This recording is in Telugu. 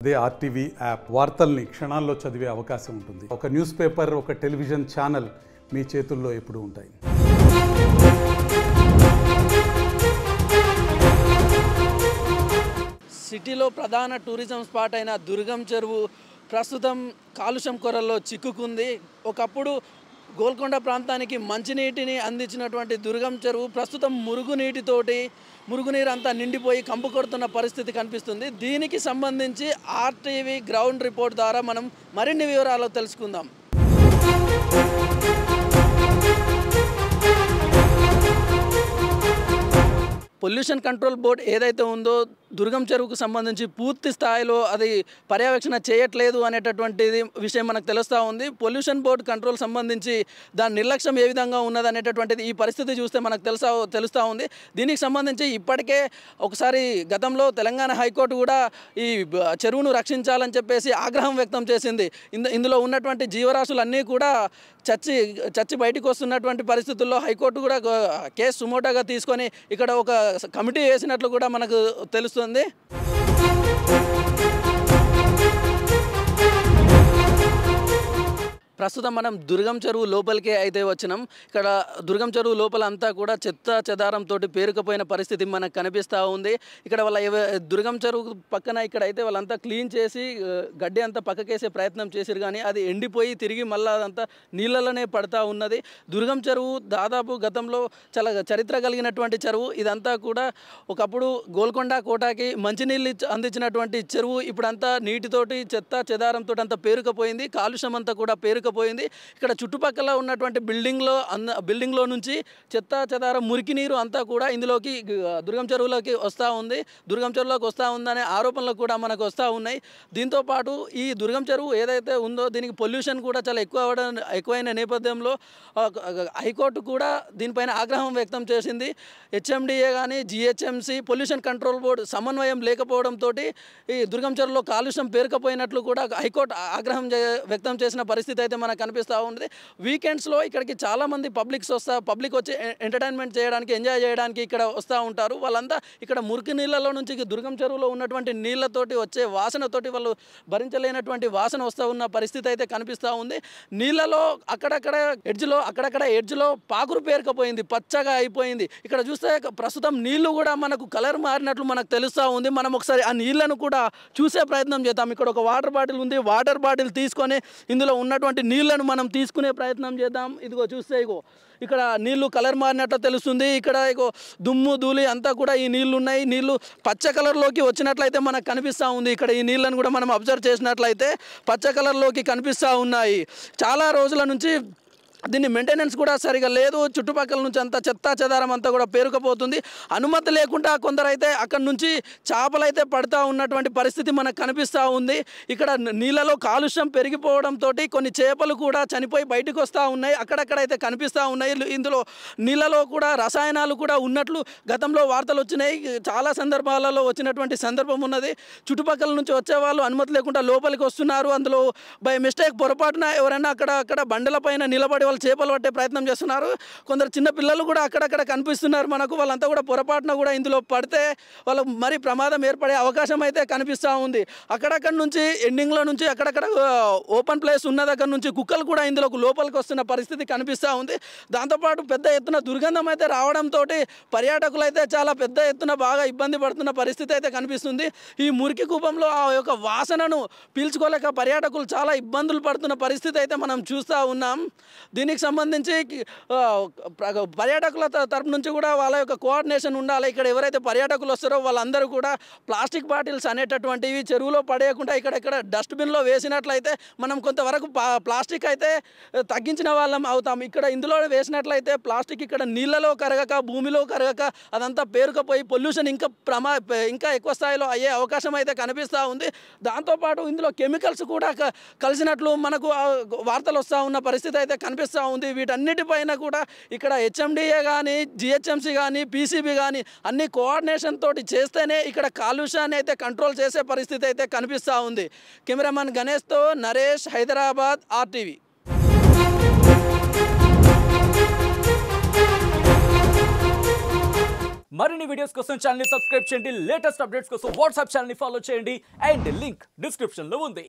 అదే ఆర్టీవీ యాప్ వార్తల్ని క్షణాల్లో చదివే అవకాశం ఉంటుంది. ఒక న్యూస్ పేపర్, ఒక టెలివిజన్ ఛానల్ మీ చేతుల్లో ఎప్పుడూ ఉంటాయి. సిటీలో ప్రధాన టూరిజం స్పాట్ అయిన దుర్గం చెరువు ప్రస్తుతం కాలుష్యం కొరల్లో చిక్కుకుంది. ఒకప్పుడు గోల్కొండ ప్రాంతానికి మంచినీటిని అందించినటువంటి దుర్గం చెరువు ప్రస్తుతం మురుగునీరు అంతా నిండిపోయి కంపు కొడుతున్న పరిస్థితి కనిపిస్తుంది. దీనికి సంబంధించి ఆర్టీవీ గ్రౌండ్ రిపోర్ట్ ద్వారా మనం మరిన్ని వివరాలు తెలుసుకుందాం. పొల్యూషన్ కంట్రోల్ బోర్డ్ ఏదైతే ఉందో దుర్గం చెరువుకు సంబంధించి పూర్తి స్థాయిలో అది పర్యవేక్షణ చేయట్లేదు అనేటటువంటిది విషయం మనకు తెలుస్తూ ఉంది. పొల్యూషన్ బోర్డు కంట్రోల్ సంబంధించి దాని నిర్లక్ష్యం ఏ విధంగా ఉన్నది అనేటటువంటిది ఈ పరిస్థితి చూస్తే మనకు తెలుస్తూ ఉంది. దీనికి సంబంధించి ఇప్పటికే ఒకసారి గతంలో తెలంగాణ హైకోర్టు కూడా ఈ చెరువును రక్షించాలని చెప్పేసి ఆగ్రహం వ్యక్తం చేసింది. ఇందులో ఉన్నటువంటి జీవరాశులన్నీ కూడా చచ్చి బయటకు వస్తున్నటువంటి పరిస్థితుల్లో హైకోర్టు కూడా కేసు సుమోటోగా తీసుకొని ఇక్కడ ఒక కమిటీ వేసినట్లు కూడా మనకు తెలుస్తుంది. ప్రస్తుతం మనం దుర్గం చెరువు లోపలికే అయితే వచ్చినాం. ఇక్కడ దుర్గం చెరువు లోపల అంతా కూడా చెత్త చెదారంతో పేరుకుపోయిన పరిస్థితి మనకు కనిపిస్తూ ఉంది. ఇక్కడ దుర్గం చెరువు పక్కన ఇక్కడ అయితే వాళ్ళంతా క్లీన్ చేసి గడ్డి అంతా పక్కకేసే ప్రయత్నం చేశారు, కానీ అది ఎండిపోయి తిరిగి మళ్ళీ అదంతా నీళ్ళలోనే పడుతూ ఉన్నది. దుర్గం చెరువు దాదాపు గతంలో చాలా చరిత్ర కలిగినటువంటి చెరువు. ఇదంతా కూడా ఒకప్పుడు గోల్కొండ కోటకి మంచినీళ్ళు అందించినటువంటి చెరువు ఇప్పుడంతా నీటితోటి చెత్త చెదారంతో అంతా పేరుకుపోయింది. కాలుష్యం అంతా కూడా పేరుకుపోయింది. ఇక్కడ చుట్టుపక్కల ఉన్నటువంటి బిల్డింగ్లో నుంచి చెత్త చెదారం మురికి నీరు అంతా కూడా ఇందులోకి దుర్గం చెరువులోకి వస్తూ ఉంది. దుర్గం చెరువులోకి వస్తూ ఉందనే ఆరోపణలు కూడా మనకు వస్తూ ఉన్నాయి. దీంతోపాటు ఈ దుర్గం చెరువు ఏదైతే ఉందో దీనికి పొల్యూషన్ కూడా చాలా ఎక్కువైన నేపథ్యంలో హైకోర్టు కూడా దీనిపైన ఆగ్రహం వ్యక్తం చేసింది. హెచ్ఎండిఏ కానీ జిహెచ్ఎంసి పొల్యూషన్ కంట్రోల్ బోర్డు సమన్వయం లేకపోవడంతో ఈ దుర్గం చెరువులో కాలుష్యం పేరుకుపోయినట్లు కూడా హైకోర్టు ఆగ్రహం వ్యక్తం చేసిన పరిస్థితి అయితే మనకు కనిపిస్తూ ఉంది. వీకెండ్స్లో ఇక్కడికి చాలామంది పబ్లిక్ వచ్చి ఎంటర్టైన్మెంట్ చేయడానికి, ఎంజాయ్ చేయడానికి ఇక్కడ వస్తూ ఉంటారు. వాళ్ళంతా ఇక్కడ మురికి నీళ్ళలో నుంచి దుర్గం చెరువులో ఉన్నటువంటి నీళ్ళతోటి వచ్చే వాసనతోటి వాళ్ళు భరించలేనటువంటి వాసన వస్తూ ఉన్న పరిస్థితి అయితే కనిపిస్తూ ఉంది. నీళ్ళలో అక్కడక్కడ ఎడ్జ్లో పాకురు పేరుకపోయింది, పచ్చగా అయిపోయింది. ఇక్కడ చూస్తే ప్రస్తుతం నీళ్లు కూడా మనకు కలర్ మారినట్లు మనకు తెలుస్తూ ఉంది. మనం ఒకసారి ఆ నీళ్లను కూడా చూసే ప్రయత్నం చేద్దాం. ఇక్కడ ఒక వాటర్ బాటిల్ ఉంది. వాటర్ బాటిల్ తీసుకొని ఇందులో ఉన్నటువంటి నీళ్లను మనం తీసుకునే ప్రయత్నం చేద్దాం. ఇదిగో చూస్తే ఇక్కడ నీళ్లు కలర్ మారినట్లు తెలుస్తుంది. ఇక్కడ దుమ్ము ధూళి అంతా కూడా ఈ నీళ్లు ఉన్నాయి. నీళ్లు పచ్చ కలర్లోకి వచ్చినట్లయితే మనకు కనిపిస్తూ ఉంది. ఇక్కడ ఈ నీళ్ళను కూడా మనం అబ్జర్వ్ చేసినట్లయితే పచ్చ కలర్లోకి కనిపిస్తూ ఉన్నాయి. చాలా రోజుల నుంచి దీన్ని మెయింటెనెన్స్ కూడా సరిగా లేదు. చుట్టుపక్కల నుంచి అంతా చెత్త చెదారం అంతా కూడా పేరుకుపోతుంది. అనుమతి లేకుండా కొందరైతే అక్కడి నుంచి చేపలైతే పడుతూ ఉన్నటువంటి పరిస్థితి మనకు కనిపిస్తూ ఉంది. ఇక్కడ నీళ్ళలో కాలుష్యం పెరిగిపోవడంతో కొన్ని చేపలు కూడా చనిపోయి బయటకు వస్తూ ఉన్నాయి. అక్కడక్కడైతే కనిపిస్తూ ఉన్నాయి. ఇందులో నీళ్ళలో కూడా రసాయనాలు కూడా ఉన్నట్లు గతంలో వార్తలు వచ్చినాయి. చాలా సందర్భాలలో వచ్చినటువంటి సందర్భం ఉన్నది. చుట్టుపక్కల నుంచి వచ్చేవాళ్ళు అనుమతి లేకుండా లోపలికి వస్తున్నారు. అందులో బై మిస్టేక్ పొరపాటున ఎవరైనా అక్కడ బండల పైన నిలబడి వాళ్ళు చేపలు పట్టే ప్రయత్నం చేస్తున్నారు. కొందరు చిన్న పిల్లలు కూడా అక్కడక్కడ కనిపిస్తున్నారు మనకు. వాళ్ళంతా కూడా పొరపాటున కూడా ఇందులో పడితే వాళ్ళకు మరీ ప్రమాదం ఏర్పడే అవకాశం అయితే కనిపిస్తూ ఉంది. అక్కడక్కడ నుంచి ఎండింగ్లో నుంచి అక్కడక్కడ ఓపెన్ ప్లేస్ ఉన్న దగ్గర నుంచి కుక్కలు కూడా ఇందులోకి లోపలికి వస్తున్న పరిస్థితి కనిపిస్తూ ఉంది. దాంతోపాటు పెద్ద ఎత్తున దుర్గంధం అయితే రావడంతో పర్యాటకులు అయితే చాలా పెద్ద ఎత్తున బాగా ఇబ్బంది పడుతున్న పరిస్థితి అయితే కనిపిస్తుంది. ఈ మురికి కూపంలో ఆ యొక్క వాసనను పీల్చుకోలేక పర్యాటకులు చాలా ఇబ్బందులు పడుతున్న పరిస్థితి అయితే మనం చూస్తూ ఉన్నాం. దీనికి సంబంధించి పర్యాటకుల తరపు నుంచి కూడా వాళ్ళ యొక్క కోఆర్డినేషన్ ఉండాలి. ఇక్కడ ఎవరైతే పర్యాటకులు వస్తారో వాళ్ళందరూ కూడా ప్లాస్టిక్ బాటిల్స్ అనేటటువంటివి చెరువులో పడేయకుండా ఇక్కడ డస్ట్బిన్లో వేసినట్లయితే మనం కొంతవరకు ప్లాస్టిక్ అయితే తగ్గించిన వాళ్ళం అవుతాం. ఇందులో వేసినట్లయితే ప్లాస్టిక్ ఇక్కడ నీళ్ళలో కరగక భూమిలో కరగక అదంతా పేరుకుపోయి పొల్యూషన్ ఇంకా ఎక్కువ స్థాయిలో అయ్యే అవకాశం అయితే కనిపిస్తూ ఉంది. దాంతోపాటు ఇందులో కెమికల్స్ కూడా కలిసినట్లు మనకు వార్తలు వస్తూ ఉన్న పరిస్థితి అయితే కనిపిస్తూ ఉంది. వీటన్నిటిపైన కూడా ఇక్కడ హెచ్ఎండిఏ కానీ జిహెచ్ఎంసి కానీ పీసీబీ కానీ అన్ని కోఆర్డినేషన్ తోటి చేస్తేనే ఇక్కడ కాలుష్యాన్ని అయితే కంట్రోల్ చేసే పరిస్థితి అయితే కనిపిస్తూ ఉంది. కెమెరామెన్ గణేష్తో నరేష్, హైదరాబాద్, ఆర్టీవీ. మరిన్ని వీడియోస్ కోసం ఛానల్ ని సబ్స్క్రైబ్ చేయండి, లేటెస్ట్ అప్డేట్స్ కోసం వాట్సాప్ ఛానల్ ని ఫాలో చేయండి అండ్ లింక్ డిస్క్రిప్షన్ లో ఉంది.